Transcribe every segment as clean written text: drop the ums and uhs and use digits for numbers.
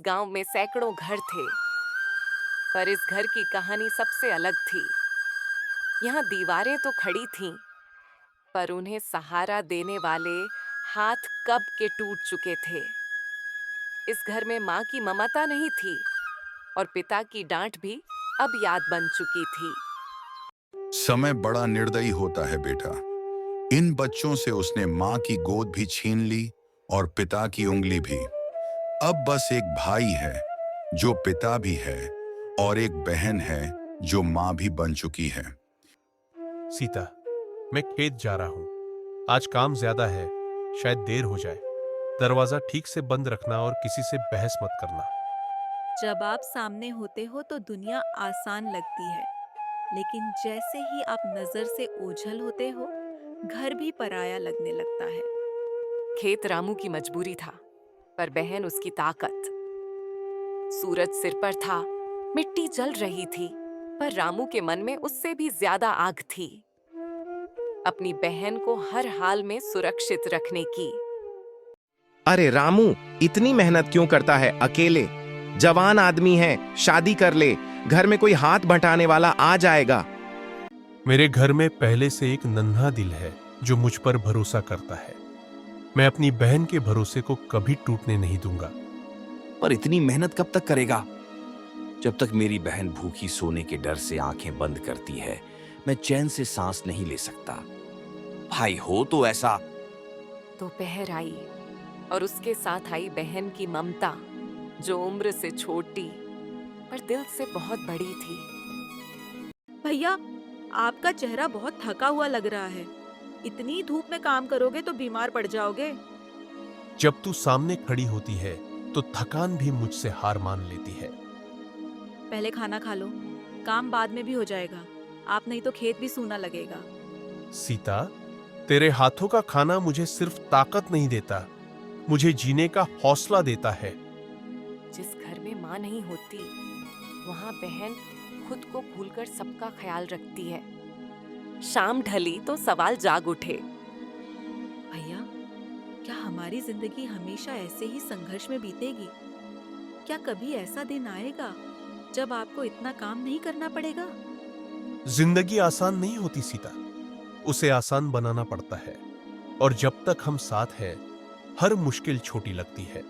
इस गांव में सैकड़ों घर थे, पर इस घर की कहानी सबसे अलग थी। यहाँ दीवारें तो खड़ी थीं, पर उन्हें सहारा देने वाले हाथ कब के टूट चुके थे। इस घर में माँ की ममता नहीं थी और पिता की डांट भी अब याद बन चुकी थी। समय बड़ा निर्दयी होता है बेटा। इन बच्चों से उसने माँ की गोद भी छीन ली और पिता की उंगली भी। अब बस एक भाई है जो पिता भी है और एक बहन है जो माँ भी बन चुकी है। सीता, मैं खेत जा रहा हूँ। आज काम ज्यादा है, शायद देर हो जाए। दरवाजा ठीक से बंद रखना और किसी से बहस मत करना। जब आप सामने होते हो तो दुनिया आसान लगती है, लेकिन जैसे ही आप नजर से ओझल होते हो, घर भी पराया लगने लगता है। खेत रामू की मजबूरी था, पर बहन उसकी ताकत। सूरज सिर पर था, मिट्टी जल रही थी, पर रामू के मन में उससे भी ज्यादा आग थी, अपनी बहन को हर हाल में सुरक्षित रखने की। अरे रामू, इतनी मेहनत क्यों करता है अकेले? जवान आदमी है, शादी कर ले। घर में कोई हाथ बंटाने वाला आ जाएगा। मेरे घर में पहले से एक नन्हा दिल है जो मुझ पर भरोसा करता है। मैं अपनी बहन के भरोसे को कभी टूटने नहीं दूंगा। पर इतनी मेहनत कब तक करेगा? जब तक मेरी बहन भूखी सोने के डर से आंखें बंद करती है, मैं चैन से सांस नहीं ले सकता। भाई हो तो ऐसा। दोपहर आई और उसके साथ आई बहन की ममता, जो उम्र से छोटी पर दिल से बहुत बड़ी थी। भैया, आपका चेहरा बहुत थका हुआ लग रहा है। इतनी धूप में काम करोगे तो बीमार पड़ जाओगे। जब तू सामने खड़ी होती है तो थकान भी मुझसे हार मान लेती है। पहले खाना खा लो, काम बाद में भी हो जाएगा। आप नहीं तो खेत भी सूना लगेगा। सीता, तेरे हाथों का खाना मुझे सिर्फ ताकत नहीं देता, मुझे जीने का हौसला देता है। जिस घर में माँ नहीं होती, वहाँ बहन खुद को भूलकर सबका ख्याल रखती है। शाम ढली तो सवाल जाग उठे। भैया, क्या हमारी जिंदगी हमेशा ऐसे ही संघर्ष में बीतेगी? क्या कभी ऐसा दिन आएगा जब आपको इतना काम नहीं करना पड़ेगा? जिंदगी आसान नहीं होती सीता, उसे आसान बनाना पड़ता है। और जब तक हम साथ हैं, हर मुश्किल छोटी लगती है।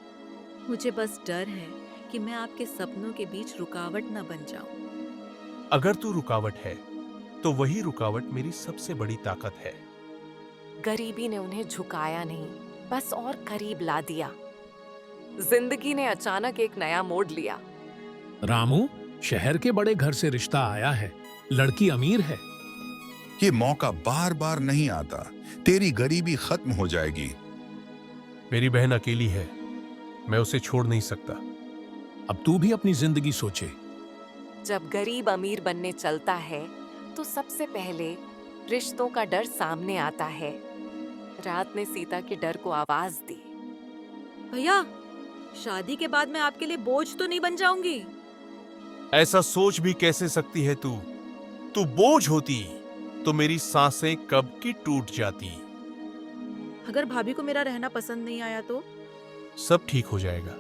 मुझे बस डर है कि मैं आपके सपनों के बीच रुकावट न बन जाऊं। अगर तू रुकावट है, तो वही रुकावट मेरी सबसे बड़ी ताकत है। गरीबी ने उन्हें झुकाया नहीं, बस और करीब ला दिया। जिंदगी ने अचानक एक नया मोड़ लिया। रामू, शहर के बड़े घर से रिश्ता आया है। लड़की अमीर है। ये मौका बार बार नहीं आता। तेरी गरीबी खत्म हो जाएगी। मेरी बहन अकेली है, मैं उसे छोड़ नहीं सकता। अब तू भी अपनी जिंदगी सोचे। जब गरीब अमीर बनने चलता है, तो सबसे पहले रिश्तों का डर सामने आता है। रात ने सीता के डर को आवाज दी। भैया, शादी के बाद मैं आपके लिए बोझ तो नहीं बन जाऊंगी? ऐसा सोच भी कैसे सकती है तू? तू बोझ होती तो मेरी सांसें कब की टूट जाती। अगर भाभी को मेरा रहना पसंद नहीं आया तो? सब ठीक हो जाएगा।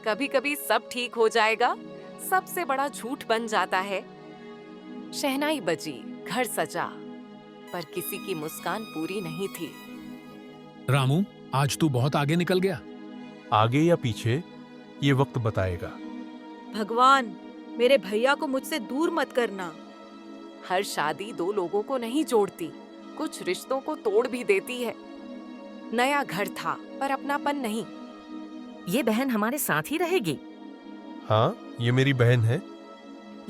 कभी कभी सब ठीक हो जाएगा सबसे बड़ा झूठ बन जाता है। शहनाई बजी, घर सजा, पर किसी की मुस्कान पूरी नहीं थी। रामू, आज तू बहुत आगे निकल गया। आगे या पीछे, ये वक्त बताएगा। भगवान, मेरे भैया को मुझसे दूर मत करना। हर शादी दो लोगों को नहीं जोड़ती, कुछ रिश्तों को तोड़ भी देती है। नया घर था, पर अपनापन नहीं। ये बहन हमारे साथ ही रहेगी। हाँ, ये मेरी बहन है।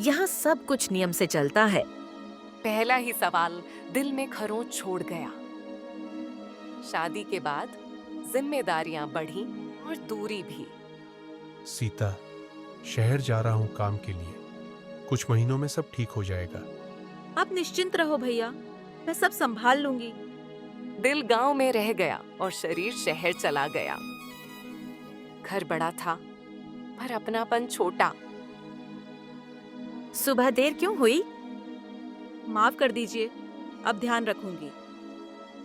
यहाँ सब कुछ नियम से चलता है। पहला ही सवाल दिल में खरोंच छोड़ गया। शादी के बाद जिम्मेदारियां बढ़ी और दूरी भी। सीता, शहर जा रहा हूँ काम के लिए। कुछ महीनों में सब ठीक हो जाएगा। आप निश्चिंत रहो भैया, मैं सब संभाल लूंगी। दिल गांव में रह गया और शरीर शहर चला गया। घर बड़ा था, पर अपनापन छोटा। सुबह देर क्यों हुई? माफ कर दीजिए, अब ध्यान रखूंगी।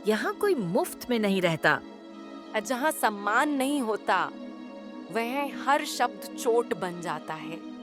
यहाँ कोई मुफ्त में नहीं रहता। जहाँ सम्मान नहीं होता, वह हर शब्द चोट बन जाता है।